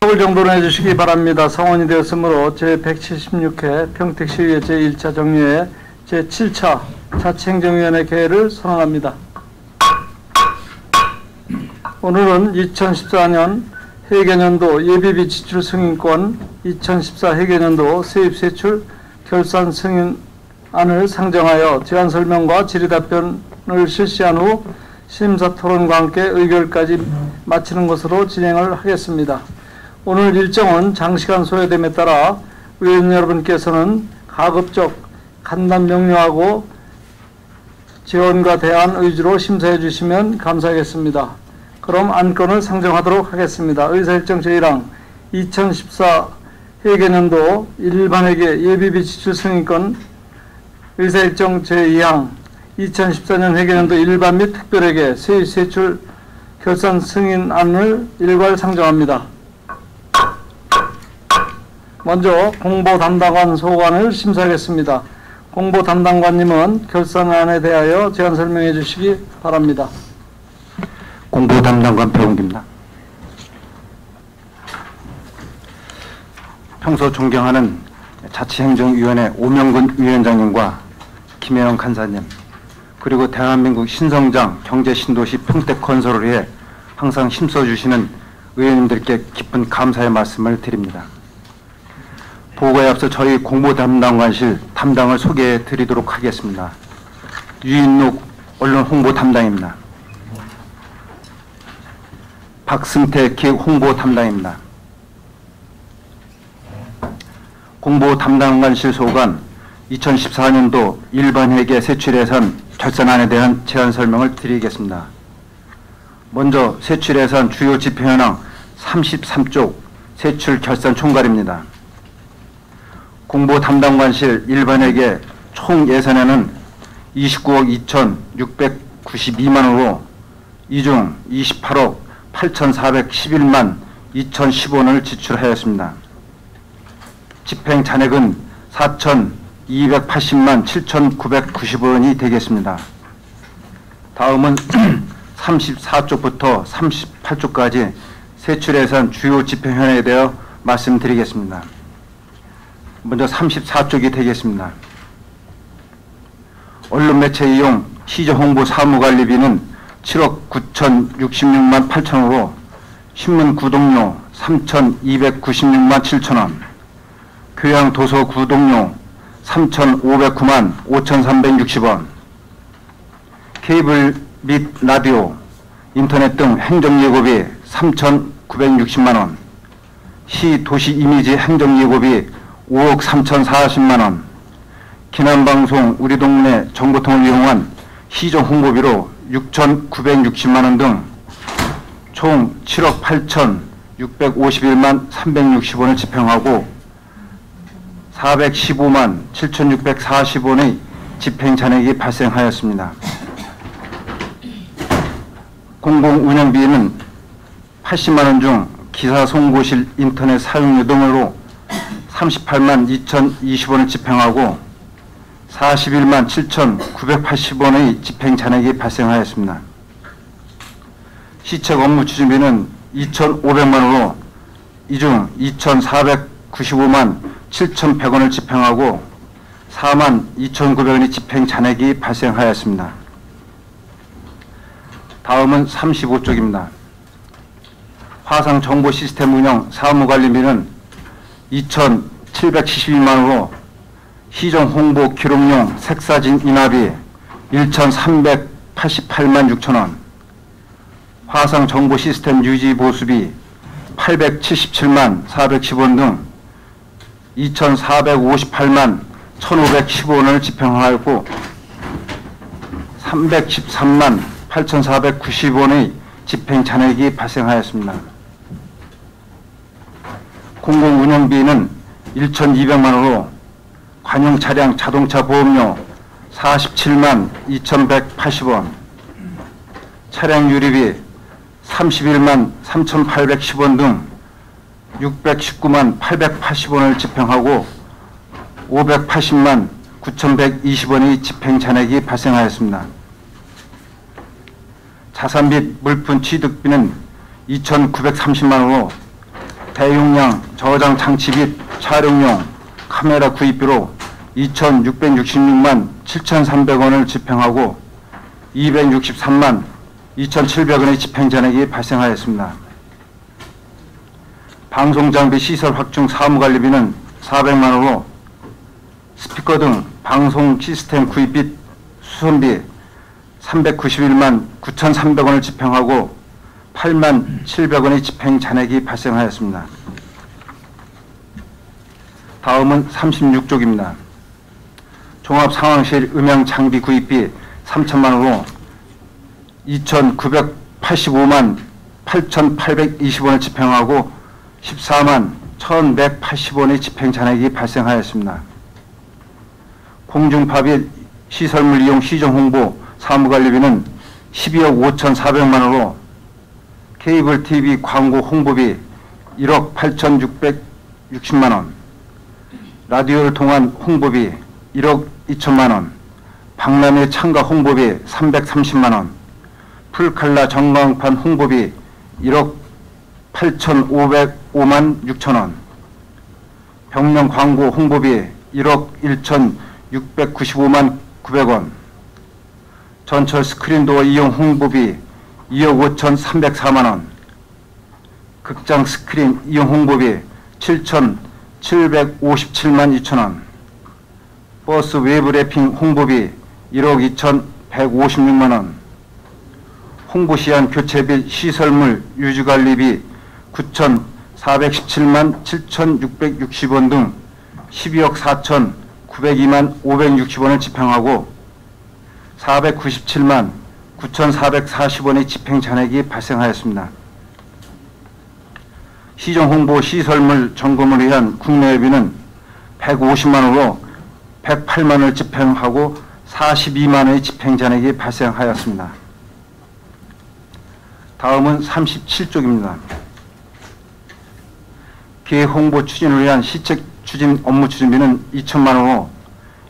서울 정도로 해주시기 바랍니다. 성원이 되었으므로 제176회 평택시의회 제1차 정례회 제7차 자치행정위원회 개회를 선언합니다. 오늘은 2014년 회계년도 예비비 지출 승인권, 2014 회계년도 세입세출 결산 승인안을 상정하여 제안 설명과 질의답변을 실시한 후 심사토론과 함께 의결까지 마치는 것으로 진행을 하겠습니다. 오늘 일정은 장시간 소요됨에 따라 의원 여러분께서는 가급적 간단 명료하고 제언과 대안 위주로 심사해 주시면 감사하겠습니다. 그럼 안건을 상정하도록 하겠습니다. 의사일정 제1항 2014 회계년도 일반회계 예비비 지출 승인권, 의사일정 제2항 2014년 회계년도 일반 및 특별회계 세입세출 결산 승인안을 일괄 상정합니다. 먼저 공보 담당관 소관을 심사하겠습니다. 공보 담당관님은 결산안에 대하여 제안 설명해 주시기 바랍니다. 공보 담당관 배웅기입니다. 평소 존경하는 자치행정위원회 오명근 위원장님과 김혜영 간사님, 그리고 대한민국 신성장 경제신도시 평택건설을 위해 항상 힘써주시는 의원님들께 깊은 감사의 말씀을 드립니다. 보고에 앞서 저희 공보 담당관실 담당을 소개해 드리도록 하겠습니다. 유인록 언론 홍보 담당입니다. 박승태 기획 홍보 담당입니다. 공보 담당관실 소관 2014년도 일반회계 세출예산 결산안에 대한 제안 설명을 드리겠습니다. 먼저 세출예산 주요 지표 현황 33쪽 세출 결산 총괄입니다. 공보 담당관실 일반회계 총 예산에는 29억 2,692만원으로 이 중 28억 8,411만 2,010원을 지출하였습니다. 집행 잔액은 4,280만 7,990원이 되겠습니다. 다음은 34쪽부터 38쪽까지 세출예산 주요 집행 현황에 대해 말씀드리겠습니다. 먼저 34쪽이 되겠습니다. 언론매체 이용 시저홍보 사무관리비는 7억 9,066만 8천원으로 신문 구독료 3,296만 7천원, 교양 도서 구독료 3,509만 5,360원, 케이블 및 라디오, 인터넷 등 행정예고비 3,960만원, 시 도시 이미지 행정예고비 5억 3,040만원, 기남방송 우리 동네 정보통을 이용한 시정 홍보비로 6,960만원 등 총 7억 8,651만 360원을 집행하고 415만 7,640원의 집행잔액이 발생하였습니다. 공공운영비는 80만원 중 기사 송고실 인터넷 사용료 등으로 38만 2,020원을 집행하고 41만 7,980원의 집행잔액이 발생하였습니다. 시책 업무 추진비는 2,500만원으로 이 중 2,495만 7,100원을 집행하고 4만 2,900원의 집행잔액이 발생하였습니다. 다음은 35쪽입니다. 화상정보시스템 운영 사무관리비는 2,772만원으로 시정홍보 기록용 색사진 인화비 1,388만 6천원, 화상정보시스템 유지보수비 877만 410원 등 2,458만 1,510원을 집행하였고 313만 8,490원의 집행잔액이 발생하였습니다. 공공운영비는 1,200만원으로 관용차량 자동차 보험료 47만 2,180원, 차량 유리비 31만 3,810원 등 619만 880원을 집행하고 580만 9,120원의 집행잔액이 발생하였습니다. 자산 및 물품 취득비는 2,930만원으로 대용량 저장 장치 및 촬영용 카메라 구입비로 2,666만 7,300원을 집행하고 263만 2,700원의 집행잔액이 발생하였습니다. 방송장비 시설 확충 사무관리비는 400만 원으로 스피커 등 방송 시스템 구입 및 수선비 391만 9,300원을 집행하고 8만 700원의 집행 잔액이 발생하였습니다. 다음은 36쪽입니다. 종합상황실 음향 장비 구입비 3천만 원으로 2,985만 8,820원을 집행하고 14만 1,180원의 집행 잔액이 발생하였습니다. 공중파 및 시설물 이용 시정 홍보 사무관리비는 12억 5,400만 원으로 케이블 TV 광고 홍보비 1억 8,660만 원, 라디오를 통한 홍보비 1억 2천만 원, 박람회 참가 홍보비 330만 원, 풀칼라 전광판 홍보비 1억 8,505만 6천 원, 벽면 광고 홍보비 1억 1,695만 900원, 전철 스크린도어 이용 홍보비 2억 5,304만 원, 극장 스크린 이용 홍보비 7,757만 2천 원, 버스 외부 래핑 홍보비 1억 2,156만 원, 홍보시안 교체 및 시설물 유지관리비 9,417만 7,660원 등 12억 4,902만 560원을 집행하고 497만 9,440원의 집행 잔액이 발생하였습니다. 시정 홍보 시설물 점검을 위한 국내외비는 150만 원으로 108만 원을 집행하고 42만 원의 집행 잔액이 발생하였습니다. 다음은 37쪽입니다. 기획 홍보 추진을 위한 시책 추진 업무 추진비는 2천만 원으로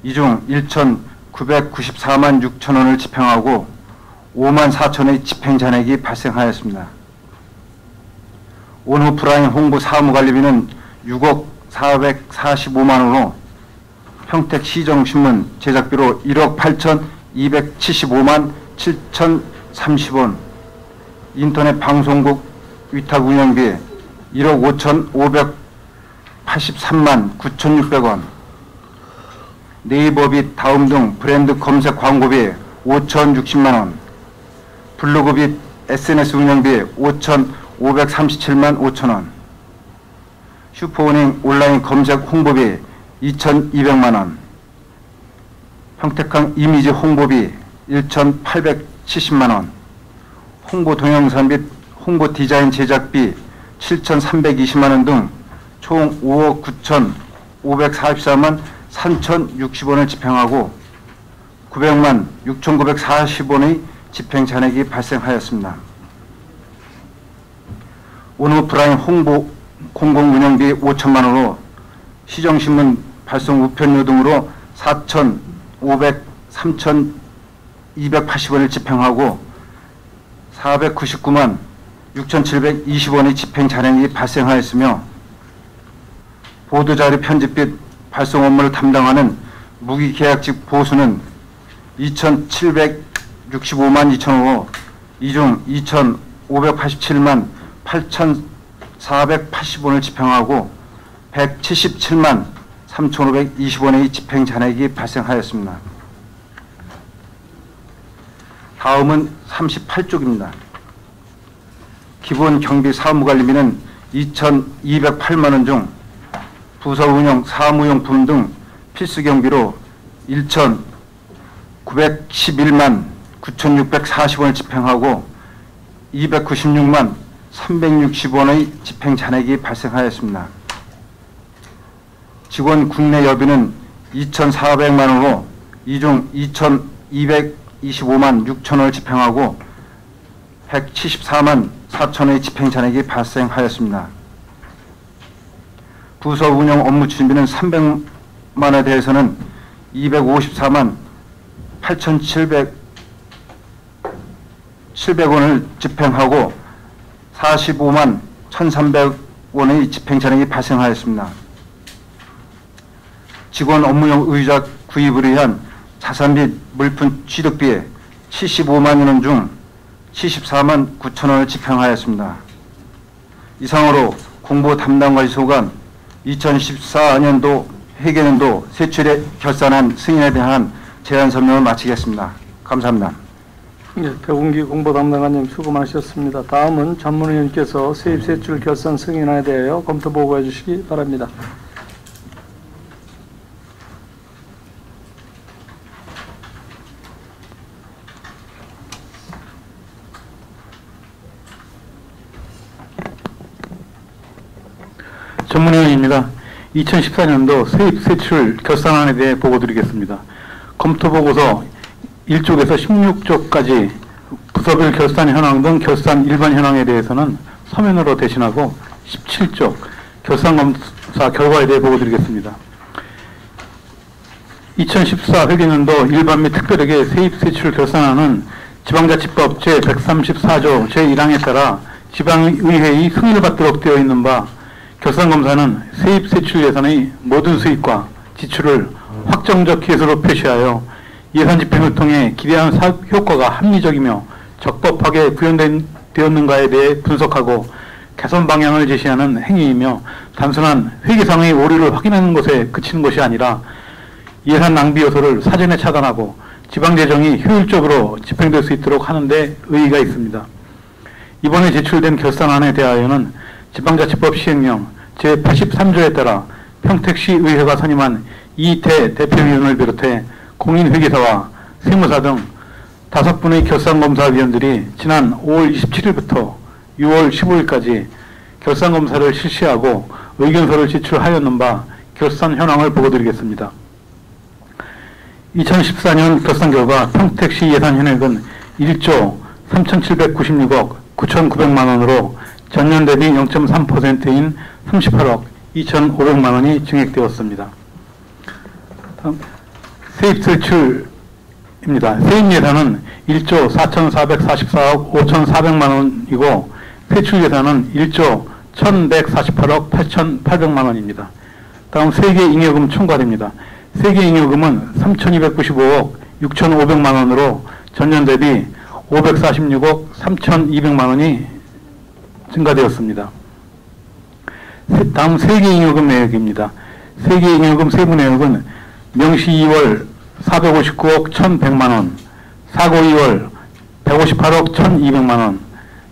이 중 1,994만 6천 원을 집행하고 5만 4천의 집행 잔액이 발생하였습니다. 온오프라인 홍보 사무관리비는 6억 445만 원으로 평택 시정신문 제작비로 1억 8,275만 7,030원, 인터넷 방송국 위탁 운영비 1억 5,583만 9,600원, 네이버 및 다음 등 브랜드 검색 광고비 5,060만 원, 블로그 및 SNS 운영비 5,537만 5천 원, 슈퍼은행 온라인 검색 홍보비 2,200만 원, 평택항 이미지 홍보비 1,870만 원, 홍보 동영상 및 홍보 디자인 제작비 7,320만 원 등 총 5억 9,544만 3,060원을 집행하고 900만 6,940원의 집행 잔액이 발생하였습니다. 온오프라인 홍보 공공운영비 5천만 원으로 시정신문 발송 우편료 등으로 3,280원을 집행하고 499만 6,720원의 집행 잔액이 발생하였으며 보도자료 편집 및 발송 업무를 담당하는 무기계약직 보수는 2,765만 2천원으로 이 중 2,587만 8,480원을 집행하고 177만 3,520원의 집행 잔액이 발생하였습니다. 다음은 38쪽입니다. 기본 경비 사무관리비는 2,208만 원 중 부서 운영 사무용품 등 필수 경비로 1,911만 9,640원을 집행하고 296만 360원의 집행 잔액이 발생하였습니다. 직원 국내 여비는 2,400만 원으로 이 중 2,225만 6천원을 집행하고 174만 4천원의 집행 잔액이 발생하였습니다. 부서 운영 업무 추진비는 300만 원에 대해서는 254만 8,700원을 집행하고 45만 1,300 원의 집행잔액이 발생하였습니다. 직원 업무용 의자 구입을 위한 자산 및 물품 취득비에 75만 원 중 74만 9천 원을 집행하였습니다. 이상으로 공보 담당관리 소관 2014년도 회계년도 세출에 결산한 승인에 대한 제안 설명을 마치겠습니다. 감사합니다. 예, 배운기 공보 담당관님 수고 많으셨습니다. 다음은 전문위원께서 세입세출 결산 승인안에 대하여 검토 보고해 주시기 바랍니다. 전문위원입니다. 2014년도 세입세출 결산안에 대해 보고드리겠습니다. 검토보고서 1쪽에서 16쪽까지 부서별 결산 현황 등 결산 일반 현황에 대해서는 서면으로 대신하고 17쪽 결산검사 결과에 대해 보고드리겠습니다. 2014 회계년도 일반 및 특별회계 세입세출 결산안은 지방자치법 제134조 제1항에 따라 지방의회의 승인을 받도록 되어 있는 바 결산검사는 세입세출 예산의 모든 수입과 지출을 확정적 계수로 표시하여 예산 집행을 통해 기대한 사업 효과가 합리적이며 적법하게 구현되었는가에 대해 분석하고 개선 방향을 제시하는 행위이며 단순한 회계상의 오류를 확인하는 것에 그치는 것이 아니라 예산 낭비 요소를 사전에 차단하고 지방재정이 효율적으로 집행될 수 있도록 하는 데 의의가 있습니다. 이번에 제출된 결산안에 대하여는 지방자치법 시행령 제83조에 따라 평택시 의회가 선임한 이태 대표위원을 비롯해 공인회계사와 세무사 등 5분의 결산검사위원들이 지난 5월 27일부터 6월 15일까지 결산검사를 실시하고 의견서를 제출하였는 바 결산 현황을 보고드리겠습니다. 2014년 결산 결과 평택시 예산 현액은 1조 3,796억 9,900만 원으로 전년 대비 0.3%인 38억 2,500만 원이 증액되었습니다. 다음 세입세출입니다. 세입 예산은 1조 4,444억 5,400만 원이고 세출 예산은 1조 1,148억 8,800만 원입니다. 다음 세계잉여금 총괄입니다. 세계잉여금은 3,295억 6,500만 원으로 전년 대비 546억 3,200만 원이 증가되었습니다. 다음 세계잉여금 내역입니다. 세계잉여금 세부 내역은 명시 2월 459억 1,100만 원, 사고 2월 158억 1,200만 원,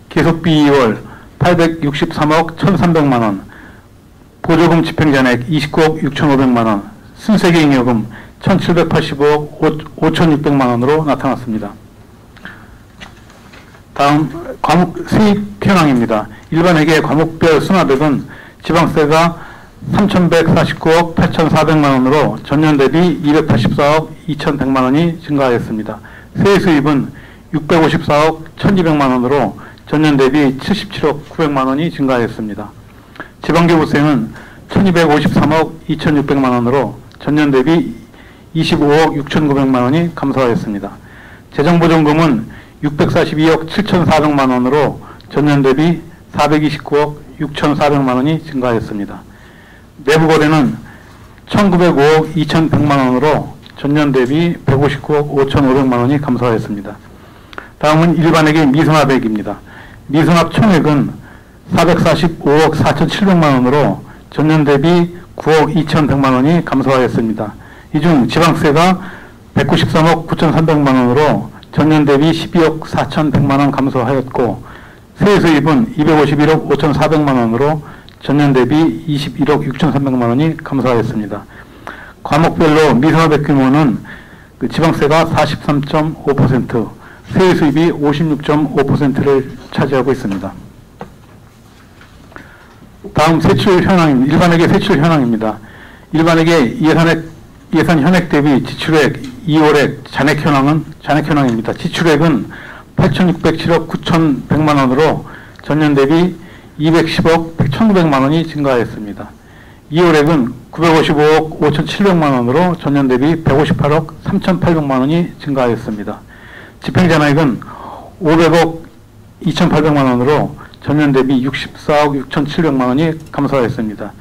계속비 2월 863억 1,300만 원, 보조금 집행잔액 29억 6,500만 원, 순세계잉여금 1,785억 5,600만 원으로 나타났습니다. 다음 과목 수입 현황입니다. 일반 회계 과목별 수납액은 지방세가 3,149억 8,400만 원으로 전년 대비 284억 2,100만 원이 증가하였습니다. 세수입은 654억 1,200만 원으로 전년 대비 77억 900만 원이 증가하였습니다. 지방교부세는 1,253억 2,600만 원으로 전년 대비 25억 6,900만 원이 감소하였습니다. 재정보전금은 642억 7,400만 원으로 전년 대비 429억 6,400만 원이 증가하였습니다. 내부거래는 1,905억 2,100만 원으로 전년 대비 159억 5,500만 원이 감소하였습니다. 다음은 일반회계 미수납액입니다. 미수납 총액은 445억 4,700만 원으로 전년 대비 9억 2,100만 원이 감소하였습니다. 이 중 지방세가 193억 9,300만 원으로 전년 대비 12억 4,100만 원 감소하였고 세수입은 251억 5,400만 원으로 전년 대비 21억 6,300만 원이 감소하였습니다. 과목별로 미수납액 규모는 지방세가 43.5%, 세수입이 56.5%를 차지하고 있습니다. 다음 세출 현황입니다. 일반회계 세출 현황입니다. 일반회계 예산 현액 대비 지출액 2월액 잔액 현황입니다. 지출액은 8,607억 9,100만 원으로 전년 대비 210억 1,900만 원이 증가하였습니다. 2월액은 955억 5,700만 원으로 전년 대비 158억 3,800만 원이 증가하였습니다. 집행잔액은 500억 2,800만 원으로 전년 대비 64억 6,700만 원이 감소하였습니다.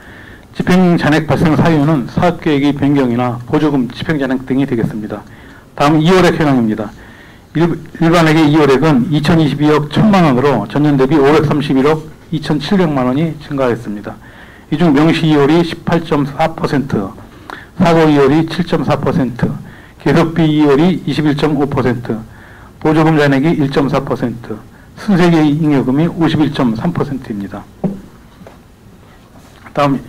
집행잔액 발생 사유는 사업계획의 변경이나 보조금 집행잔액 등이 되겠습니다. 다음 2월액 현황입니다. 일반액의 2월액은 2022억 1천만 원으로 전년 대비 531억 2,700만 원이 증가하였습니다. 이 중 명시 2월이 18.4%, 사고 2월이 7.4%, 계속비 2월이 21.5%, 보조금 잔액이 1.4%, 순세계 잉여금이 51.3%입니다. 다음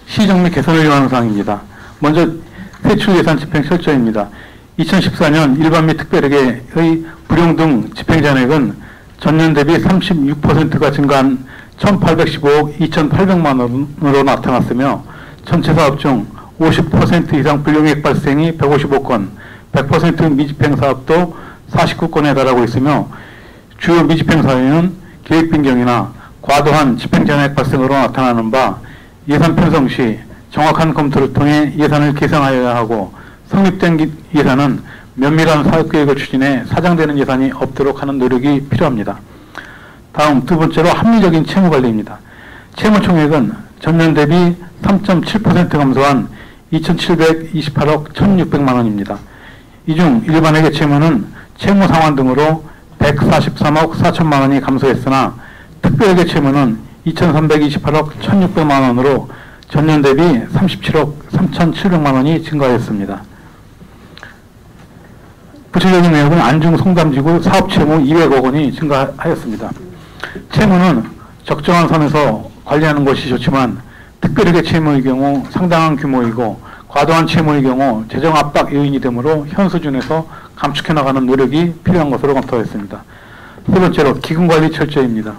시정 및 개선을 요하는 사항입니다. 먼저 세출 예산 집행 철저입니다. 2014년 일반 및 특별액의 불용 등 집행 잔액은 전년 대비 36%가 증가한 1,815억 2,800만 원으로 나타났으며 전체 사업 중 50% 이상 불용액 발생이 155건, 100% 미집행 사업도 49건에 달하고 있으며 주요 미집행 사유는 계획 변경이나 과도한 집행 잔액 발생으로 나타나는 바 예산 편성 시 정확한 검토를 통해 예산을 계산하여야 하고 성립된 예산은 면밀한 사업계획을 추진해 사장되는 예산이 없도록 하는 노력이 필요합니다. 다음 두 번째로 합리적인 채무관리입니다. 채무총액은 전년 대비 3.7% 감소한 2,728억 1,600만 원입니다. 이 중 일반액의 채무는 채무 상환 등으로 143억 4천만 원이 감소했으나 특별액의 채무는 2,328억 1,600만 원으로 전년 대비 37억 3,700만 원이 증가했습니다. 구체적인 내용은 안중 송담지구 사업채무 200억 원이 증가하였습니다. 채무는 적정한 선에서 관리하는 것이 좋지만 특별하게 채무의 경우 상당한 규모이고 과도한 채무의 경우 재정 압박 요인이 되므로 현 수준에서 감축해 나가는 노력이 필요한 것으로 검토했습니다. 세 번째로 기금관리 철저입니다.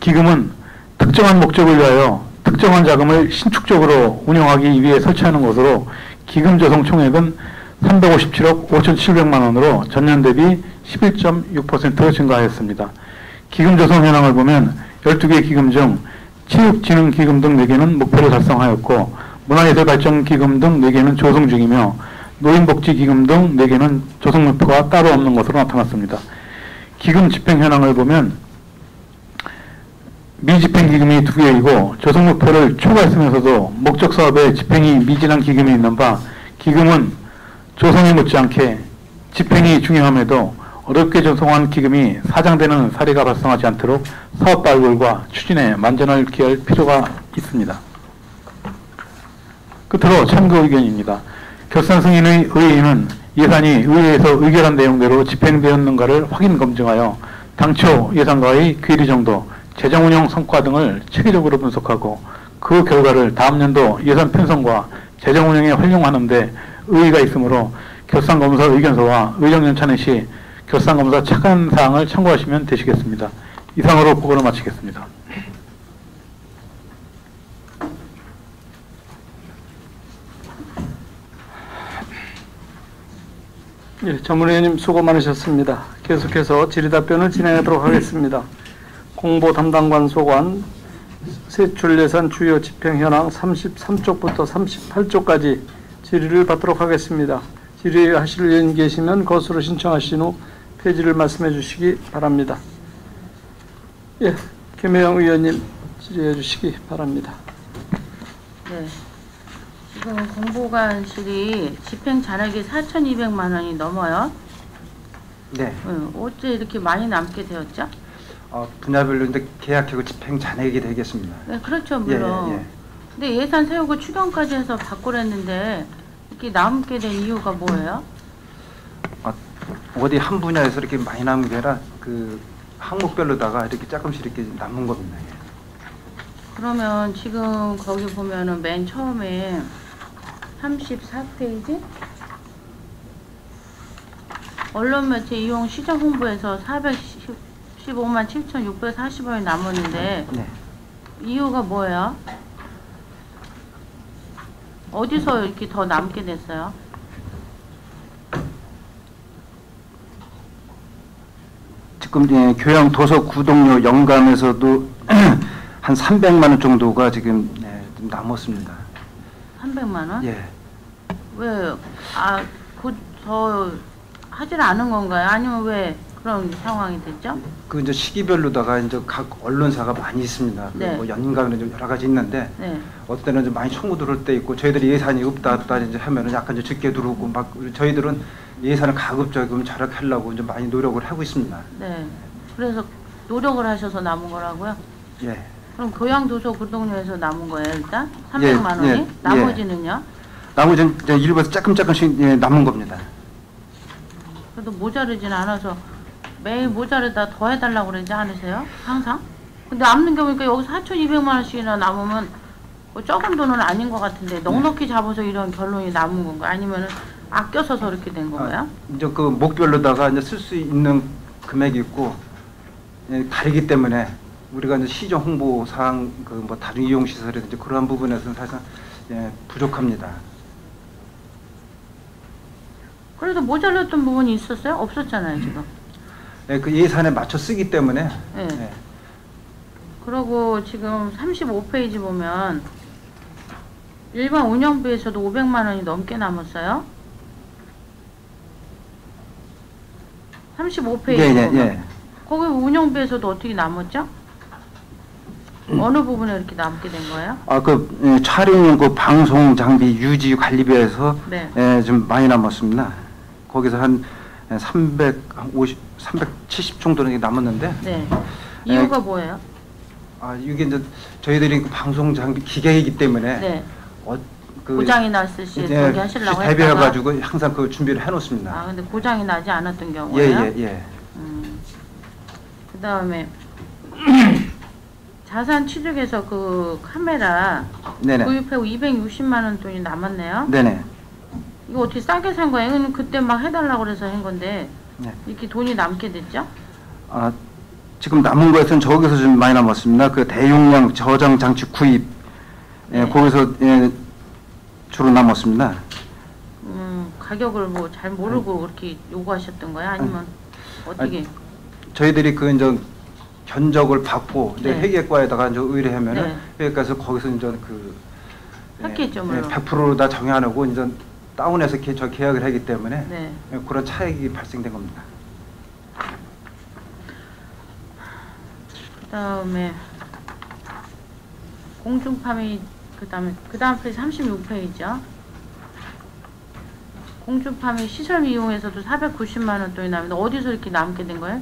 기금은 특정한 목적을 위하여 특정한 자금을 신축적으로 운영하기 위해 설치하는 것으로 기금 조성 총액은 357억 5,700만 원으로 전년 대비 11.6% 증가하였습니다. 기금 조성 현황을 보면 12개 기금 중 체육진흥기금 등 4개는 목표를 달성하였고 문화예술발전기금 등 4개는 조성 중이며 노인복지기금 등 4개는 조성 목표가 따로 없는 것으로 나타났습니다. 기금 집행 현황을 보면 미집행기금이 2개이고 조성 목표를 초과했으면서도 목적사업에 집행이 미진한 기금이 있는 바 기금은 조성에 못지않게 집행이 중요함에도 어렵게 조성한 기금이 사장되는 사례가 발생하지 않도록 사업 발굴과 추진에 만전을 기할 필요가 있습니다. 끝으로 참고 의견입니다. 결산 승인의 의의는 예산이 의회에서 의결한 내용대로 집행되었는가를 확인 검증하여 당초 예산과의 괴리 정도, 재정 운영 성과 등을 체계적으로 분석하고 그 결과를 다음 연도 예산 편성과 재정 운영에 활용하는 데 의의가 있으므로 결산검사 의견서와 의정연찬회 시 결산검사 착안 사항을 참고하시면 되시겠습니다. 이상으로 보고를 마치겠습니다. 예, 전문위원님 수고 많으셨습니다. 계속해서 질의답변을 진행하도록 하겠습니다. 공보 담당관 소관 세출예산 주요 집행 현황 33쪽부터 38쪽까지 질의를 받도록 하겠습니다. 질의하실 의원 계시면 것으로 신청하신 후 페이지를 말씀해 주시기 바랍니다. 예, 김혜영 의원님 질의해 주시기 바랍니다. 네. 지금 공보관실이 집행 잔액이 4,200만 원이 넘어요. 네. 어째 이렇게 많이 남게 되었죠? 분야별로 이제 계약하고 집행 잔액이 되겠습니다. 네, 그렇죠, 물론. 예. 근데 예산 세우고 추경까지 해서 바꾸랬는데 이렇게 남게 된 이유가 뭐예요? 어디 한 분야에서 이렇게 많이 남은 게 아니라 그 항목별로다가 이렇게 조금씩 이렇게 남는 겁니다. 예. 그러면 지금 거기 보면은 맨 처음에 34페이지? 언론 매체 이용 시장 홍보에서 415만 7,640원이 남았는데 네. 이유가 뭐예요? 어디서 이렇게 더 남게 됐어요? 지금 교양 도서 구독료 연감에서도 한 300만 원 정도가 지금 좀 남았습니다. 300만 원? 예. 왜, 곧 더 하질 않은 건가요? 아니면 왜 그런 상황이 됐죠? 그 이제 시기별로다가 이제 각 언론사가 많이 있습니다. 네. 뭐 연인가는 좀 여러 가지 있는데 네. 어떤 때는 좀 많이 청구 들어올 때 있고 저희들이 예산이 없다 이제 하면은 약간 이제 적게 들어오고 막 저희들은 예산을 가급적이면 저렇게 하려고 이제 많이 노력을 하고 있습니다. 네. 그래서 노력을 하셔서 남은 거라고요? 예. 그럼 교양도서교동료에서 남은 거예요, 일단? 예, 300만 원이? 예, 나머지는요? 나머지는 이제 일부에서 조금씩 예, 남은 겁니다. 그래도 모자르진 않아서 매일 모자르다 더 해달라고 그러지 않으세요? 항상? 근데 남는 게 보니까 여기서 4,200만 원씩이나 남으면 뭐 적은 돈은 아닌 것 같은데 넉넉히 잡아서 이런 결론이 남은 건가? 아니면 아껴서 저렇게 된 건가요? 이제 그 목별로다가 이제 쓸 수 있는 금액이 있고 예, 다르기 때문에 우리가 이제 시정 홍보 사항 그 뭐 다중 이용 시설이든지 그러한 부분에서는 사실 예, 부족합니다. 그래도 모자랐던 부분이 있었어요? 없었잖아요, 지금. 예, 그 예산에 맞춰 쓰기 때문에 네. 예, 그리고 지금 35페이지 보면 일반 운영비에서도 500만 원이 넘게 남았어요. 35페이지 예, 예, 보면 예. 거기 운영비에서도 어떻게 남았죠? 어느 부분에 이렇게 남게 된 거예요? 그 예, 촬영용 그 방송 장비 유지 관리비에서 네. 예, 좀 많이 남았습니다. 거기서 한 370 정도는 남았는데 네. 이유가 뭐예요? 이게 이제 저희들이 그 방송 장비 기계이기 때문에 네. 그 고장이 났을 시 이제 저기 하시려고 대비해 했다가 가지고 항상 그 준비를 해 놓습니다. 아 근데 고장이 나지 않았던 경우에요? 예. 그 다음에 자산 취득에서 그 카메라 네네. 구입하고 260만 원 돈이 남았네요. 네네. 이거 어떻게 싸게 산 거예요? 이거는 그때 막 해달라고 그래서 한 건데 네. 이렇게 돈이 남게 됐죠? 지금 남은 것은 저기서 좀 많이 남았습니다. 그 대용량 저장 장치 구입, 네. 거기서 주로 남았습니다. 가격을 뭐 잘 모르고 그렇게 요구하셨던 거야? 아니면 어떻게? 저희들이 그 이제 견적을 받고 이제 네. 회계과에다가 이제 의뢰하면은 네. 회계과에서 거기서 이제 그 했겠죠, 물론. 100%로 다 정해하고 이제 다운해서 저 계약을 하기 때문에 네. 그런 차익이 발생된 겁니다. 그다음에 공중파미 그다음 페이지 36페이지요. 공중파미 시설 이용해서도 490만 원 돈이 남는데 어디서 이렇게 남게 된 거예요?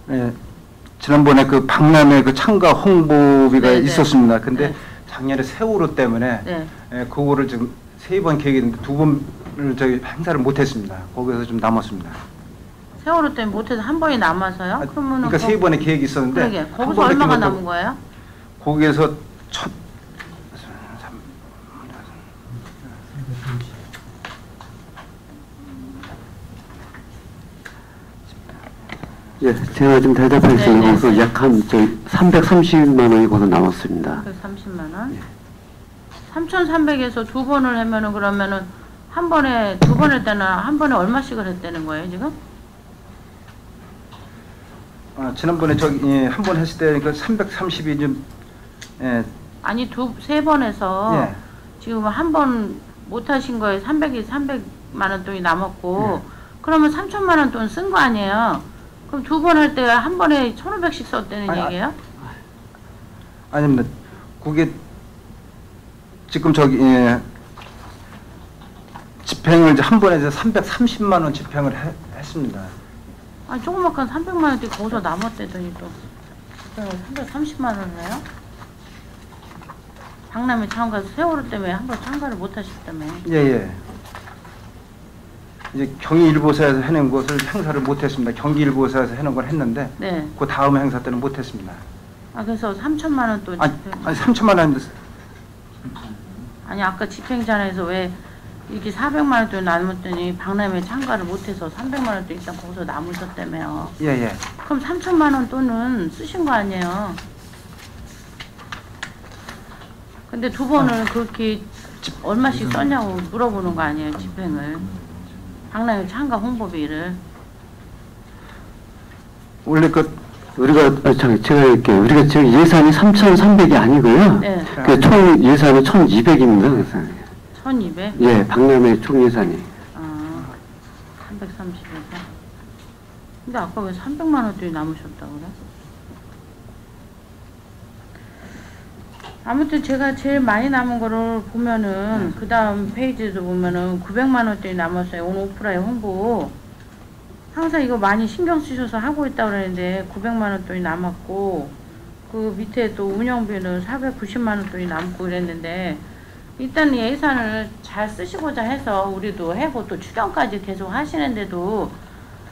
예, 지난번에 그 박람회 그 참가 홍보비가 네, 네. 있었습니다. 근데 네. 작년에 세월호 때문에 네. 그거를 지금 3번 계획했는데 2번을 저희 행사를 못했습니다. 거기서 좀 남았습니다. 세월호 때문에 못해서 한 번이 남아서요? 그러면은 그러니까 3번의 계획이 있었는데 그러게 한 거기서 번밖에 얼마가 못 남은 거예요? 거기에서 첫 예, 제가 지금 대답하겠습니다. 네, 네. 거기서 약한 330만 원이 거기서 남았습니다. 130만 원. 3,300에서 두 번을 하면은 그러면은 한 번에 두 번 할 때는 한 번에 얼마씩을 했다는 거예요 지금? 지난번에 저기 한 번 했을 때 그 330이 좀 아니 세 번 해서 예. 지금 한 번 못 하신 거에 300만 원 돈이 남았고 예. 그러면 3천만 원 돈 쓴 거 아니에요? 그럼 두 번 할 때 한 번에 1,500씩 썼다는 아니, 얘기예요? 아닙니다. 그게 지금 저기 집행을 이제 한 번에 이제 330만 원 집행을 했습니다. 아니 조그맣게 300만 원대 거기서 남았대더니 또 330만 원을 해요? 박람회 참가해서 세월호 때문에 한 번 참가를 못 하셨다며. 예. 이제 경기일보사에서 해낸 것을 행사를 못했습니다. 경기일보사에서 해놓은 걸 했는데 네. 그 다음 행사 때는 못했습니다. 그래서 3천만 원 또 아니 집행. 3천만 원인데 아니 아까 집행전에서 왜 이렇게 400만 원 돈 남았더니 박람회 참가를 못해서 300만 원 돈 일단 거기서 남으셨다며요. 예. 그럼 3천만 원 돈은 쓰신 거 아니에요? 근데 두 번을 그렇게 얼마씩 썼냐고 물어보는 거 아니에요, 집행을. 박람회 참가 홍보비를. 원래 그 우리가 제가 이렇게 우리가 지금 예산이 3,300이 아니고요. 네. 총 예산이 1,200입니다. 1,200. 1200? 예, 박람회 총 예산이. 330에서. 근데 아까 왜 300만 원짜리 남으셨다 그래? 아무튼 제가 제일 많이 남은 거를 보면은 그 다음 페이지도 보면은 900만 원짜리 남았어요. 오늘 오프라인 홍보. 항상 이거 많이 신경 쓰셔서 하고 있다고 그러는데 900만 원 돈이 남았고 그 밑에 또 운영비는 490만 원 돈이 남고 그랬는데 일단 예산을 잘 쓰시고자 해서 우리도 해고 또 추경까지 계속 하시는데도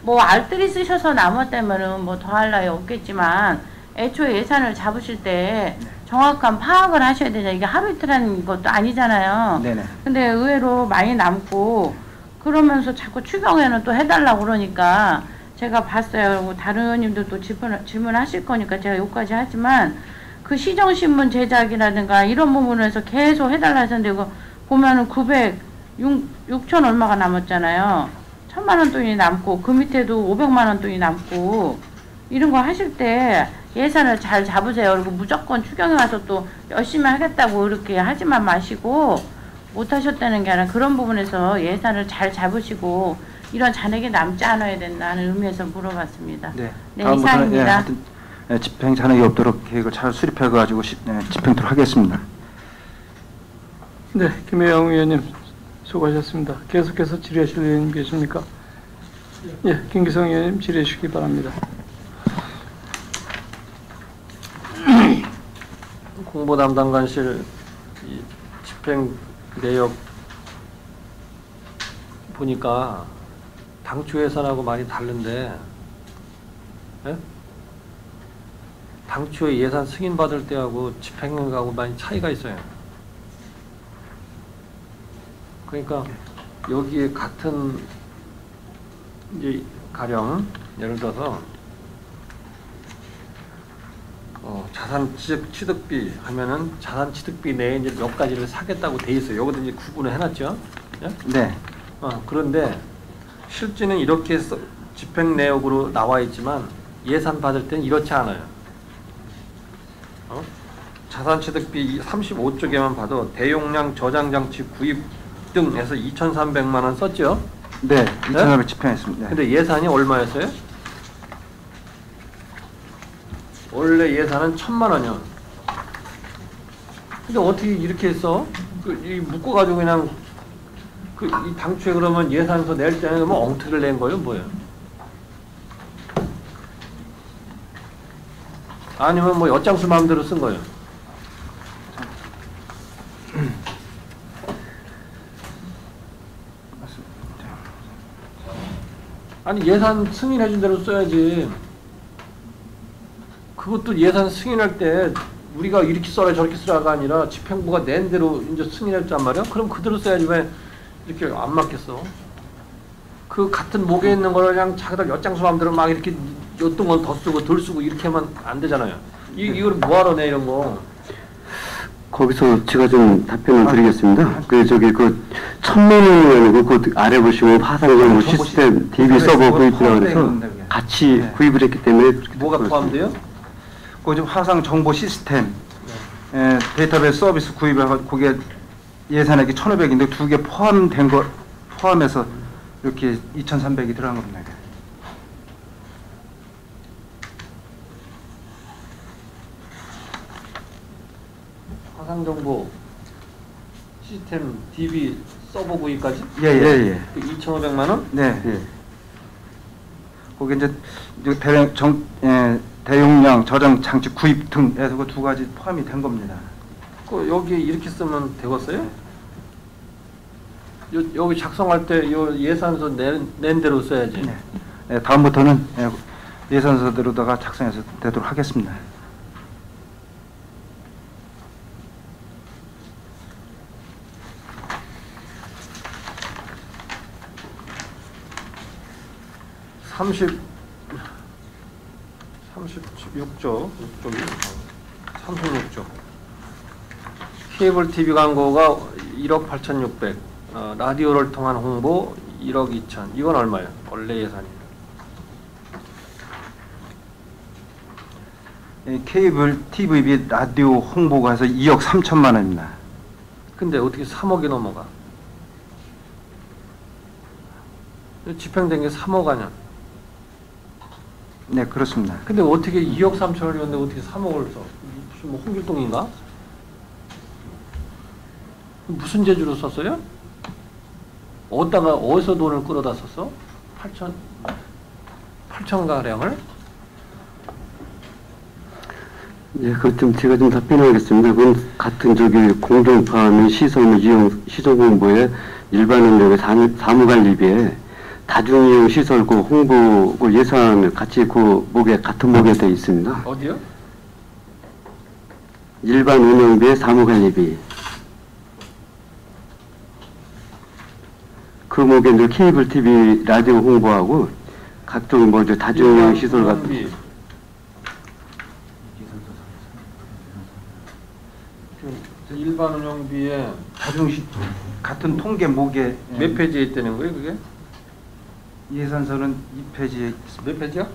뭐 알뜰히 쓰셔서 남았다면은 뭐 더 할 나위 없겠지만 애초에 예산을 잡으실 때 정확한 파악을 하셔야 되잖아요. 이게 하루 이틀 하는 것도 아니잖아요. 네네. 근데 의외로 많이 남고 그러면서 자꾸 추경에는 또 해달라고 그러니까 제가 봤어요. 뭐 다른 의원님도 또 질문하실 거니까 제가 여기까지 하지만 그 시정신문 제작이라든가 이런 부분에서 계속 해달라 했는데 이거 보면은 6천 얼마가 남았잖아요. 1000만 원 돈이 남고 그 밑에도 500만 원 돈이 남고 이런 거 하실 때 예산을 잘 잡으세요. 그리고 무조건 추경에 와서 또 열심히 하겠다고 이렇게 하지만 마시고 못하셨다는 게 아니라 그런 부분에서 예산을 잘 잡으시고 이런 잔액이 남지 않아야 된다는 의미에서 물어봤습니다. 네. 네, 다음부터는 이상입니다. 하여튼 집행 잔액이 없도록 계획을 잘 수립해가지고 집행토록 하겠습니다. 네, 김혜영 의원님 수고하셨습니다. 계속해서 질의하실 의원님 계십니까? 예, 김기성 의원님 질의해 주시기 바랍니다. 홍보 담당관실 이 집행 내역 보니까 당초 예산하고 많이 다른데, 예? 당초에 예산 승인 받을 때하고 집행하고 많이 차이가 있어요. 그러니까 여기에 같은 이제 가령 예를 들어서 자산 취득비 하면은 자산 취득비 내에 이제 몇 가지를 사겠다고 돼 있어요. 여기도 이제 구분을 해놨죠. 예? 네. 그런데 실제는 이렇게 집행 내역으로 나와 있지만 예산 받을 때는 이렇지 않아요. 자산 취득비 35쪽에만 봐도 대용량 저장 장치 구입 등에서 2,300만 원 썼죠. 네. 2,400 집행했습니다. 근데 예산이 얼마였어요? 원래 예산은 1,000만 원이요. 근데 어떻게 이렇게 했어? 이 묶어가지고 그냥 이 당초에 그러면 예산서 낼 때는 뭐 엉터리를 낸 거예요, 뭐예요? 아니면 뭐 엿장수 마음대로 쓴 거예요? 아니 예산 승인해준 대로 써야지. 그것도 예산 승인할 때 우리가 이렇게 써라 저렇게 쓰라가 아니라 집행부가 낸 대로 이제 승인했단 말이야? 그럼 그대로 써야지 왜 이렇게 안 맞겠어? 그 같은 목에 있는 거를 그냥 자기들 엿장수 마음대로 막 이렇게 어떤 건 더 쓰고 덜 쓰고 이렇게 하면 안 되잖아요. 이걸 뭐하러 내 이런 거? 거기서 제가 좀 답변을 드리겠습니다. 그 1,000만 원이 아니고 그 아래 보시면 화상정보 시스템 DB 서버 구입이라고 해서 같이 구입을 했기 때문에 뭐가 포함돼요? 그 지금 화상 정보 시스템 데이터베이스 서비스 구입해서 그게 예산액이 1,500인데 두 개 포함된 거 포함해서 이렇게 2,300이 들어간 겁니다. 화상정보 시스템 DB 서버 구입까지? 예. 2,500만 원? 네. 거기 이제 대용량 저장 장치 구입 등에서 그 두 가지 포함이 된 겁니다. 여기 이렇게 쓰면 되겠어요? 여기 작성할 때 요 예산서 낸 대로 써야지. 네, 다음부터는 예산서대로다가 작성해서 되도록 하겠습니다. (36조) 36조 케이블 TV 광고가 1억 8,600 라디오를 통한 홍보 1억 2천 이건 얼마예요? 원래 예산이 케이블 TV 및 라디오 홍보가 해서 2억 3천만 원입니다. 근데 어떻게 3억이 넘어가? 집행된 게 3억 아니야. 네, 그렇습니다. 근데 어떻게 2억 3천을 줬는데 어떻게 3억을 써? 무슨 뭐 홍길동인가? 무슨 재주로 썼어요? 어디서 돈을 끌어다 썼어? 8천 가량을? 예, 제가 좀 답변하겠습니다. 그건 같은 공동파 및 시설 이용 시설공부에 일반 운영의 사무관리비에 다중이용 시설 홍보 예산을 같이 같은 목에 되어 있습니다. 어디요? 일반 운영비의 사무관리비. 그 목에 이제 케이블 TV 라디오 홍보하고 각종 다중이용 시설 같은 운영비. 일반 운영비에 같은 통계 목에 몇 페이지에 있다는 거예요, 그게? 예산서는 2페이지에 몇 페이지야?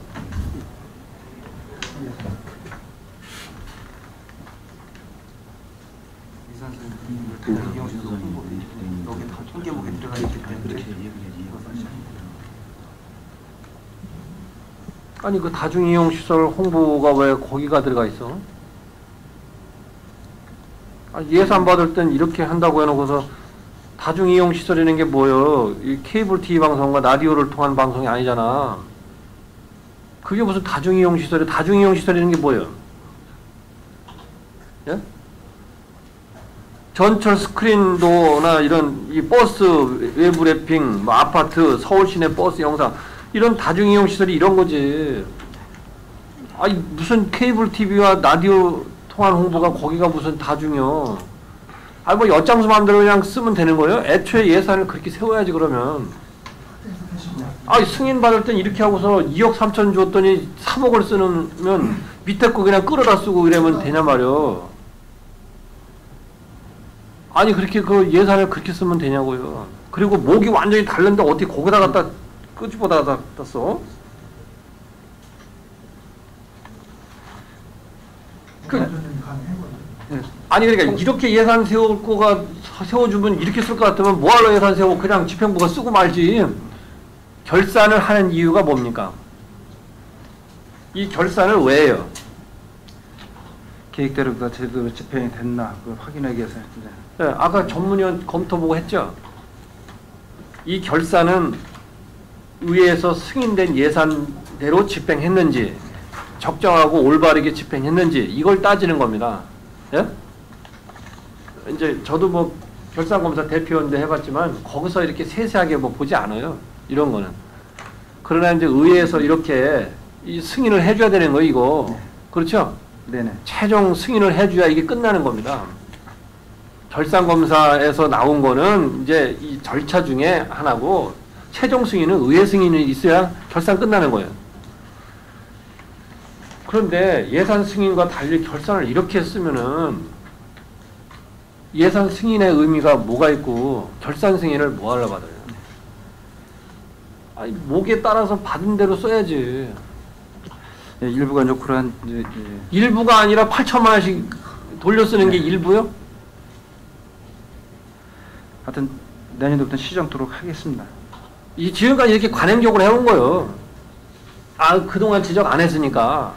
여기 다 통계목에 들어가 있기 때문에. 아니 그 다중이용 시설 홍보가 왜 거기가 들어가 있어? 아니, 예산 받을 땐 이렇게 한다고 해놓고서 다중이용 시설이라는 게 뭐예요? 이 케이블 TV 방송과 라디오를 통한 방송이 아니잖아. 그게 무슨 다중이용 시설이? 다중이용 시설이라는 게 뭐예요? 예? 전철 스크린도나 이런 이 버스 외부 랩핑, 뭐 아파트, 서울 시내 버스 영상 이런 다중이용 시설이 이런 거지. 아니 무슨 케이블 TV와 라디오 통한 홍보가 거기가 무슨 다중이요? 아니 뭐 엿장수 마음대로 그냥 쓰면 되는 거예요? 애초에 예산을 그렇게 세워야지 그러면. 아니 승인 받을 땐 이렇게 하고서 2억 3천 줬더니 3억을 쓰면 밑에 거 그냥 끌어다 쓰고 이러면 되냐 말이요. 아니 그렇게 그 예산을 그렇게 쓰면 되냐고요. 그리고 목이 완전히 다른데 어떻게 거기다 갖다 끄집어다 갖다 써? 아니 그러니까 이렇게 예산 세울 거가 세워주면 이렇게 쓸 것 같으면 뭐하러 예산 세우고 그냥 집행부가 쓰고 말지. 결산을 하는 이유가 뭡니까? 이 결산을 왜 해요? 계획대로가 제대로 집행이 됐나 그걸 확인하기 위해서 했는데. 네, 아까 전문위원 검토보고 했죠? 이 결산은 의회에서 승인된 예산대로 집행했는지 적정하고 올바르게 집행했는지 이걸 따지는 겁니다. 예? 이제 저도 뭐 결산검사 대표인데 해봤지만 거기서 이렇게 세세하게 뭐 보지 않아요. 이런 거는. 그러나 이제 의회에서 이렇게 이 승인을 해줘야 되는 거예요, 이거. 그렇죠? 네네. 최종 승인을 해줘야 이게 끝나는 겁니다. 결산검사에서 나온 거는 이제 이 절차 중에 하나고 최종 승인은 의회 승인이 있어야 결산 끝나는 거예요. 그런데 예산 승인과 달리 결산을 이렇게 쓰면은 예산 승인의 의미가 뭐가 있고 결산 승인을 뭐 하려 받아요? 아니 목에 따라서 받은 대로 써야지. 예, 일부가 이제 그러한 일부가 아니라 8천만 원씩 돌려 쓰는 게 일부요? 하여튼 내년도부터 시정토록 하겠습니다. 이 지금까지 이렇게 관행적으로 해온 거예요. 아 그동안 지적 안 했으니까.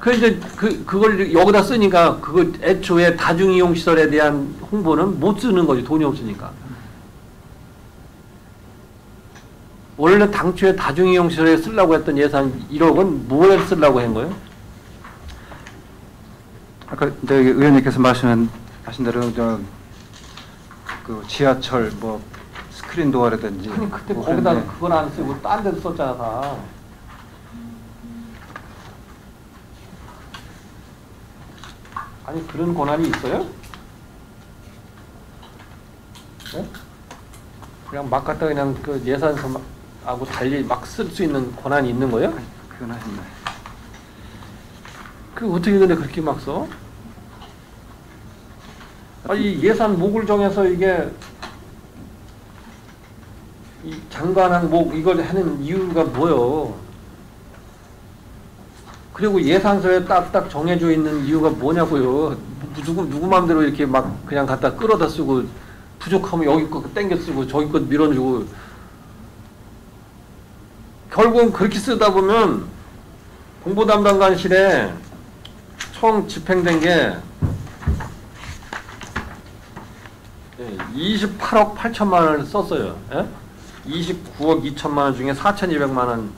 그 이제 그걸 여기다 쓰니까 그거 애초에 다중이용 시설에 대한 홍보는 못 쓰는 거지. 돈이 없으니까. 원래 당초에 다중이용 시설에 쓰려고 했던 예산 1억은 뭐에 쓰려고 한 거예요? 아까 저기 의원님께서 말씀하신 대로 그 지하철 뭐 스크린 도어라든지. 아니 그때 뭐 거기다 그런데 그건 안 쓰고 딴 데도 썼잖아 다. 아니 그런 권한이 있어요? 네? 그냥 막 갖다 그냥 그 예산서하고 달리 막 쓸 수 있는 권한이 있는 거예요? 그건 아닙니다. 그 어떻게 근데 그렇게 막 써? 아니 예산 목을 정해서 이게 이 장관항 목 이걸 하는 이유가 뭐요? 그리고 예산서에 딱딱 정해져 있는 이유가 뭐냐고요. 누구 마음대로 이렇게 막 그냥 갖다 끌어다 쓰고 부족하면 여기 거 땡겨 쓰고 저기 거 밀어주고 결국은 그렇게 쓰다 보면 공보담당관실에 총 집행된 게 28억 8천만 원을 썼어요. 예? 29억 2천만 원 중에 4,200만 원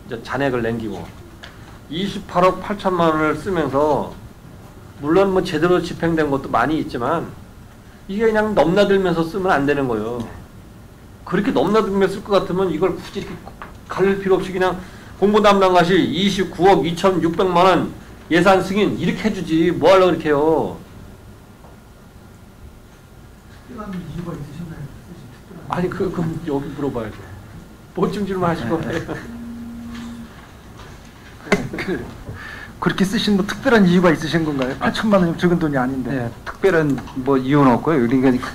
이제 잔액을 남기고 28억 8천만 원을 쓰면서 물론 뭐 제대로 집행된 것도 많이 있지만 이게 그냥 넘나들면서 쓰면 안 되는 거예요. 그렇게 넘나들면서 쓸 것 같으면 이걸 굳이 이렇게 가릴 필요 없이 그냥 공보담당관실 29억 2,600만 원 예산 승인 이렇게 해주지 뭐 하려고 이렇게 해요. 아니 그럼 여기 물어봐야죠. 뭐좀 질문하시고 그렇게 쓰신 뭐 특별한 이유가 있으신 건가요? 8천만 원이면 적은 돈이 아닌데. 네, 특별한 뭐 이유는 없고요. 그러니까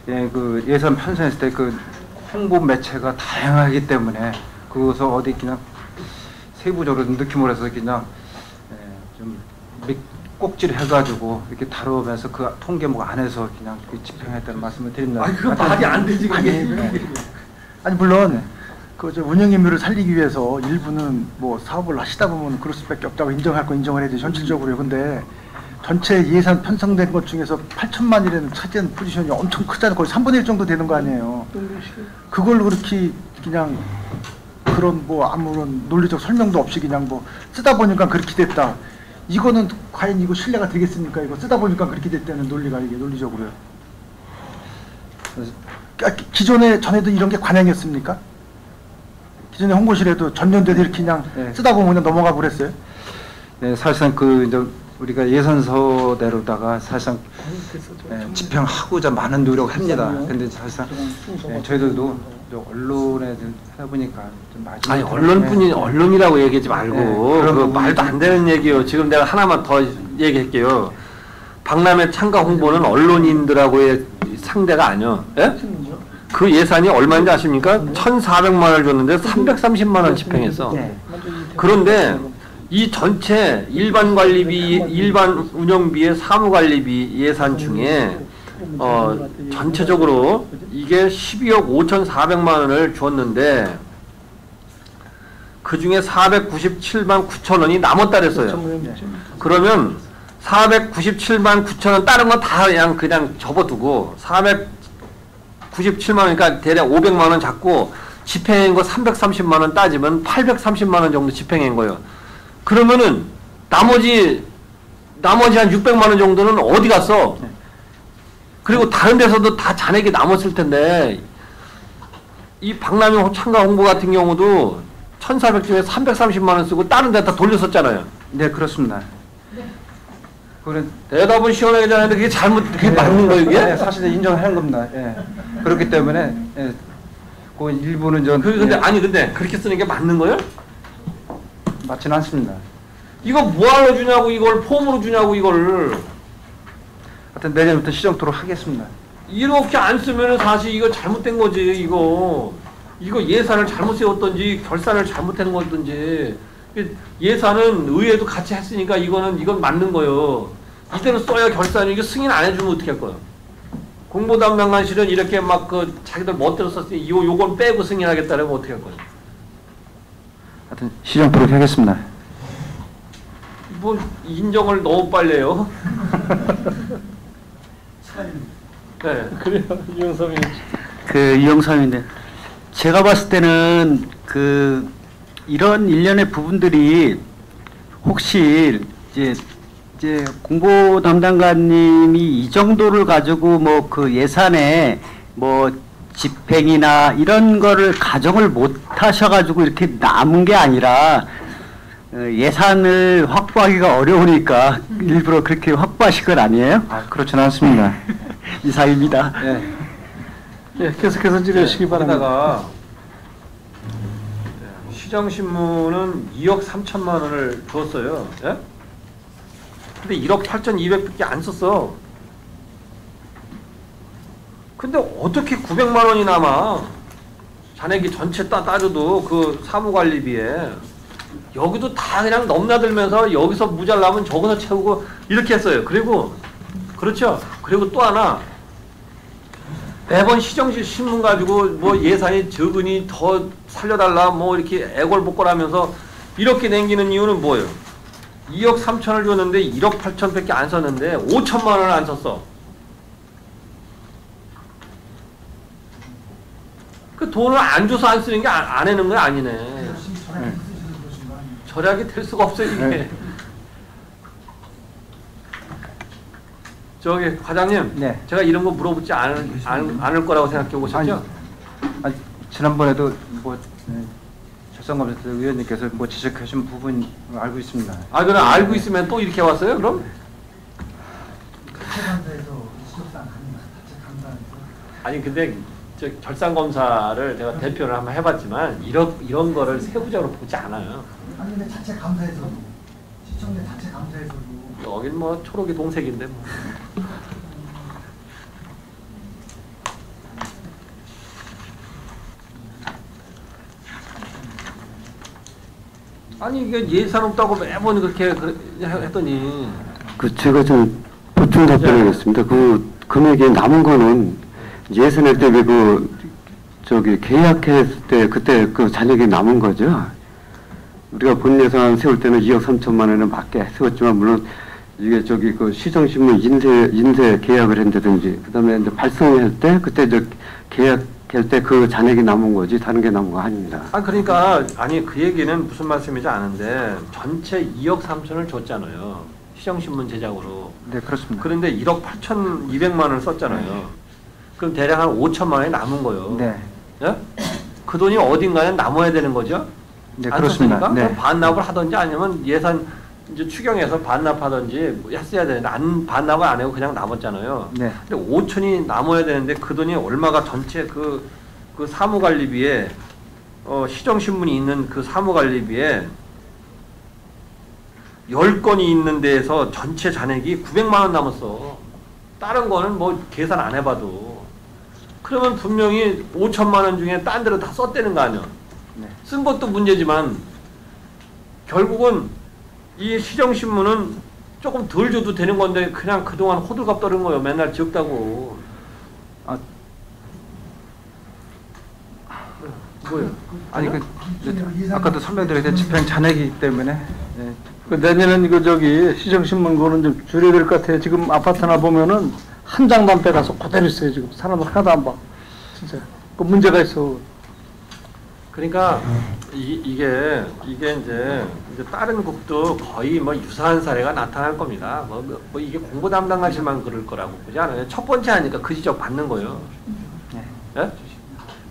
그 예산 편성했을 때 그 홍보 매체가 다양하기 때문에 그것을 어디 그냥 세부적으로 느낌으로 해서 그냥 좀 꼭지를 해가지고 이렇게 다루면서 그 통계목 안에서 그냥 집행했다는 말씀을 드립니다. 아니 그거 말이 안 되지 그게. 아니 물론 그 저 운영 임무를 살리기 위해서 일부는 뭐 사업을 하시다 보면 그럴 수밖에 없다고 인정할 거 인정을 해야지 현실적으로요. 근데 전체 예산 편성된 것 중에서 8천만이라는 차지한 포지션이 엄청 크잖아요. 거의 3분의 1 정도 되는 거 아니에요. 그걸 그렇게 그냥 그런 뭐 아무런 논리적 설명도 없이 그냥 뭐 쓰다 보니까 그렇게 됐다. 이거는 과연 이거 신뢰가 되겠습니까? 이거 쓰다 보니까 그렇게 됐다는 논리가 이게 논리적으로요. 기존에 전에도 이런 게 관행이었습니까? 기존에 홍보실에도 전년도에도 이렇게 그냥 쓰다 보면 그냥 넘어가 버렸어요? 네, 사실상 그 이제 우리가 예산서대로다가 사실상 집행하고자 많은 노력을 합니다. 근데 사실상 저희들도 언론에 하다 보니까 좀 아니 언론이라고 얘기하지 말고 그 말도 안 되는 얘기요. 지금 내가 하나만 더 얘기할게요. 박람회 참가 홍보는 언론인들하고의 상대가 아니요. 예? 그 예산이 얼마인지 아십니까? 1,400만 원을 줬는데 330만 원 집행했어. 그런데 이 전체 일반 관리비, 일반 운영비의 사무관리비 예산 중에 전체적으로 이게 12억 5,400만 원을 줬는데 그 중에 497만 9천 원이 남았다 그랬어요. 그러면 497만 9천 원 다른 건 다 그냥 접어두고 497만 원, 그러니까 대략 500만 원 잡고 집행한 거 330만 원 따지면 830만 원 정도 집행한 거예요. 그러면은 나머지 한 600만 원 정도는 어디 갔어? 그리고 다른 데서도 다 잔액이 남았을 텐데 이 박람회 참가 홍보 같은 경우도 1,400 중에 330만 원 쓰고 다른 데 다 돌렸었잖아요. 네, 그렇습니다. 그런 대답은 시원하게 잘하는데 그게 맞는 거예요, 이게? 네, 사실은 인정하는 겁니다. 예. 그렇기 때문에 그 일부는 좀 근데 그렇게 쓰는 게 맞는 거예요? 맞지는 않습니다. 이거 뭐하러 주냐고 이걸 폼으로 주냐고 이거를. 하여튼 내년부터 시정토록 하겠습니다. 이렇게 안 쓰면은 사실 이거 잘못된 거지 이거 예산을 잘못 세웠던지 결산을 잘못한 거든지 예산은 의회도 같이 했으니까 이건 맞는 거예요. 이대로 써야 결산이 이게 승인 안 해주면 어떻게 할 거예요? 공보담당관실은 이렇게 막 자기들 멋대로 썼으니 요건 빼고 승인하겠다 그러면 어떻게 할 거예요? 하여튼 시정토록 하겠습니다. 뭐 인정을 너무 빨리 해요. 네, 그래요. 이영삼인데 제가 봤을 때는 이런 일련의 부분들이 혹시 이제 공보 담당관님이 이 정도를 가지고 뭐 그 예산에 뭐 집행이나 이런 거를 가정을 못 하셔가지고 이렇게 남은 게 아니라 예산을 확보하기가 어려우니까 일부러 그렇게 확보하신 건 아니에요? 아, 그렇지는 않습니다. 이상입니다. 네. 예, 계속해서 질의하시기 바랍니다. 거기다가 시정신문은 2억 3천만 원을 줬어요. 예? 근데 1억 8,200밖에 안 썼어. 근데 어떻게 900만 원이 남아? 잔액이 전체 따져도 그 사무관리비에 여기도 다 그냥 넘나들면서 여기서 모자라면 저기서 채우고 이렇게 했어요. 그리고 그렇죠. 그리고 또 하나 매번 시정실 신문 가지고 뭐 예산이 적으니 더 살려달라 뭐 이렇게 애걸복걸하면서 이렇게 남기는 이유는 뭐예요? 2억 3천을 줬는데 1억 8천밖에 안 썼는데 5천만 원을 안 썼어. 그 돈을 안 줘서 안 쓰는 게 안 해는 거 아니네. 절약이 될 수가 없어요 이게. 저기 과장님, 네. 제가 이런 거 물어보지 않을 거라고 생각해 보셨죠? 아니, 지난번에도 뭐 결산검사 때 의원님께서 뭐 지적하신 부분 알고 있습니다. 아, 그럼 알고 있으면 또 이렇게 왔어요? 그럼? 아니 근데 저 결산검사를 제가 대표를 한번 해봤지만 이런 거를 세부적으로 보지 않아요. 아니 근데 자체 감사에서도 시청자 자체 감사에서도 여긴 뭐 초록이 동색인데 뭐. 아니 이게 예산 없다고 매번 그렇게 했더니 제가 좀 보충 답변하겠습니다. 그 금액이 남은 거는 예산할 때 저기 계약했을 때 그때 그 잔액이 남은 거죠. 우리가 본 예산 세울 때는 2억 3천만 원을 맞게 세웠지만 물론 이게 저기 그 시정신문 인쇄 계약을 한다든지 그다음에 이제 발송할 때 그때 저 계약할 때 그 잔액이 남은 거지 다른 게 남은 거 아닙니다. 아 그러니까 아니 그 얘기는 무슨 말씀인지 아는데 전체 2억 3천을 줬잖아요. 시정신문 제작으로. 네, 그렇습니다. 그런데 1억 8,200만 원을 썼잖아요. 그럼 대략 한 5천만 원이 남은 거예요. 네. 예? 그 돈이 어딘가에 남아야 되는 거죠? 네, 안 그렇습니다. 썼으니까? 네. 그럼 반납을 하든지 아니면 예산 이제 추경해서 반납하든지 뭐 했어야 되는데 반납을 안 하고 그냥 남았잖아요. 네. 근데 5천이 남아야 되는데 그 돈이 얼마가 전체 그 사무관리비에 시정신문이 있는 그 사무관리비에 10건이 있는 데에서 전체 잔액이 900만 원 남았어. 다른 거는 뭐 계산 안 해봐도. 그러면 분명히 5천만 원 중에 딴 데로 다 썼다는 거 아니야. 네. 쓴 것도 문제지만 결국은 이 시정신문은 조금 덜 줘도 되는 건데 그냥 그동안 호들갑 떠는 거예요. 맨날 적다고. 아, 뭐예요? 아니 아까도 설명드렸는데 집행 잔액이기 때문에 네. 그 내년엔 이거 저기 시정신문 거는 좀 줄여야 될 것 같아요. 지금 아파트나 보면은 한 장도 안 빼가서 그대로 있어요. 지금 사람들 하나도 안 봐. 진짜 그 문제가 있어. 그러니까 이게 이제 다른 국도 거의 뭐 유사한 사례가 나타날 겁니다. 뭐 이게 공부 담당하시만 그럴 거라고 보지 않아요. 첫 번째 하니까 그 지적 받는 거예요. 네. 예?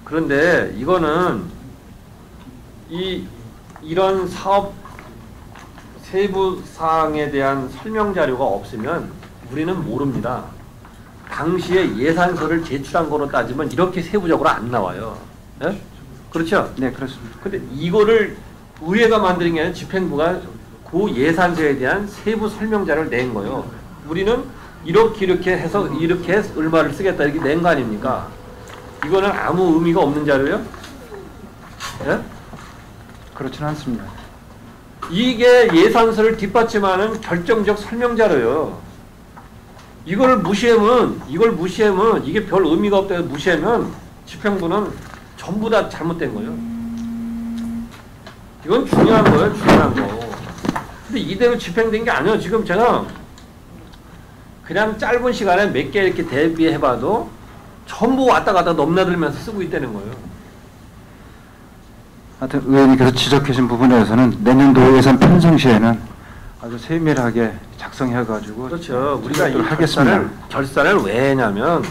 그런데 이거는 이런 사업 세부 사항에 대한 설명 자료가 없으면 우리는 모릅니다. 당시에 예산서를 제출한 거로 따지면 이렇게 세부적으로 안 나와요. 예? 그렇죠? 네, 그렇습니다. 근데 이거를 의회가 만드는 게 아니라 집행부가 그 예산서에 대한 세부 설명자를 낸 거예요. 우리는 이렇게 해서 이렇게 얼마를 쓰겠다 이렇게 낸 거 아닙니까? 이거는 아무 의미가 없는 자료예요? 예? 그렇지는 않습니다. 이게 예산서를 뒷받침하는 결정적 설명자료예요. 이걸 무시하면 이게 별 의미가 없다고 무시하면 집행부는 전부 다 잘못된 거예요. 이건 중요한 거예요, 중요한 거. 근데 이대로 집행된 게 아니에요. 지금 제가 그냥 짧은 시간에 몇 개 이렇게 대비해봐도 전부 왔다 갔다 넘나들면서 쓰고 있다는 거예요. 하여튼 의원님께서 지적하신 부분에 대해서는 내년도 예산 편성 시에는 아주 세밀하게 작성해가지고 그렇죠. 우리가 이 하겠습니다. 결산을 왜 했냐면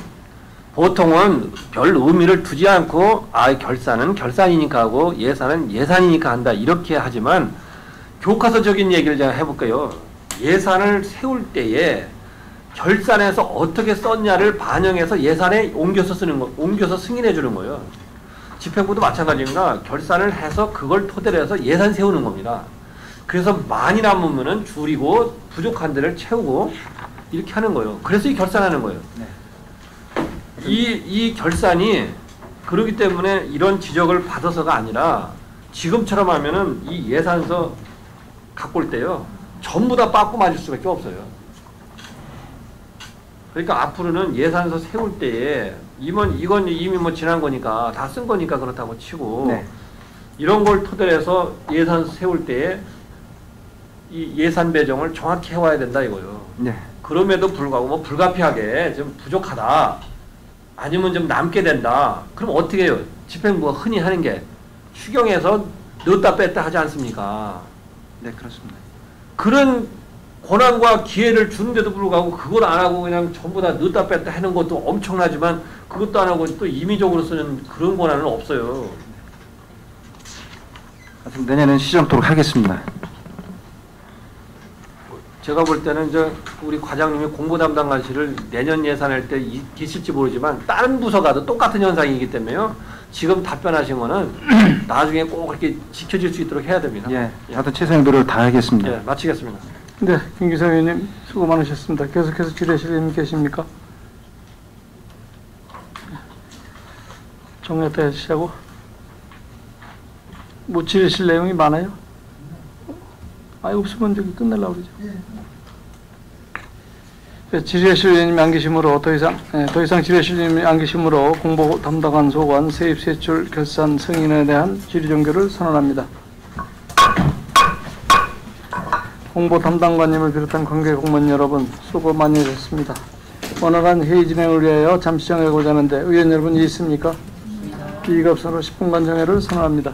보통은 별 의미를 두지 않고 결산은 결산이니까 하고 예산은 예산이니까 한다 이렇게 하지만 교과서적인 얘기를 제가 해볼게요. 예산을 세울 때에 결산에서 어떻게 썼냐를 반영해서 예산에 옮겨서 쓰는 거, 옮겨서 승인해 주는 거예요. 집행부도 마찬가지입니다. 결산을 해서 그걸 토대로 해서 예산 세우는 겁니다. 그래서 많이 남으면은 줄이고 부족한 데를 채우고 이렇게 하는 거예요. 그래서 이 결산하는 거예요. 네. 이 결산이 그러기 때문에 이런 지적을 받아서가 아니라 지금처럼 하면은 이 예산서 갖고 올 때요. 전부 다 빠꾸 맞을 수밖에 없어요. 그러니까 앞으로는 예산서 세울 때에 이건 이미 뭐 지난 거니까 다 쓴 거니까 그렇다고 치고 네. 이런 걸 토대로 해서 예산 세울 때에 이 예산 배정을 정확히 해와야 된다 이거요. 네. 그럼에도 불구하고 뭐 불가피하게 좀 부족하다 아니면 좀 남게 된다. 그럼 어떻게 해요? 집행부가 흔히 하는 게 추경해서 넣었다 뺐다 하지 않습니까? 네, 그렇습니다. 그런 권한과 기회를 주는데도 불구하고 그걸 안 하고 그냥 전부 다 넣었다 뺐다 하는 것도 엄청나지만 그것도 안 하고 또 임의적으로 쓰는 그런 권한은 없어요. 하여튼 내년엔 시정토록 하겠습니다. 제가 볼 때는 우리 과장님이 공부 담당관실을 내년 예산할 때 계실지 모르지만 다른 부서 가도 똑같은 현상이기 때문에요. 지금 답변하신 거는 나중에 꼭 그렇게 지켜질 수 있도록 해야 됩니다. 예, 하여튼 최선의 노력을 다하겠습니다. 예, 마치겠습니다. 네, 김기성 의원님 수고 많으셨습니다. 계속해서 질의하실 의원님 계십니까? 정리했다 하시고 뭐 질의하실 내용이 많아요? 없으면 저기 끝내려고 그러죠. 네, 질의하실 의원님이 안 계시므로 더 이상 질의하실 의원님이 안 계시므로 공보 담당관 소관 세입 세출 결산 승인에 대한 질의 종결을 선언합니다. 공보 담당관님을 비롯한 관계 공무원 여러분 수고 많이 하셨습니다. 원활한 회의 진행을 위하여 잠시 정하고자 하는데 의원 여러분 이해 있습니까? 이의가 없으므로 10분간 정회를 선언합니다.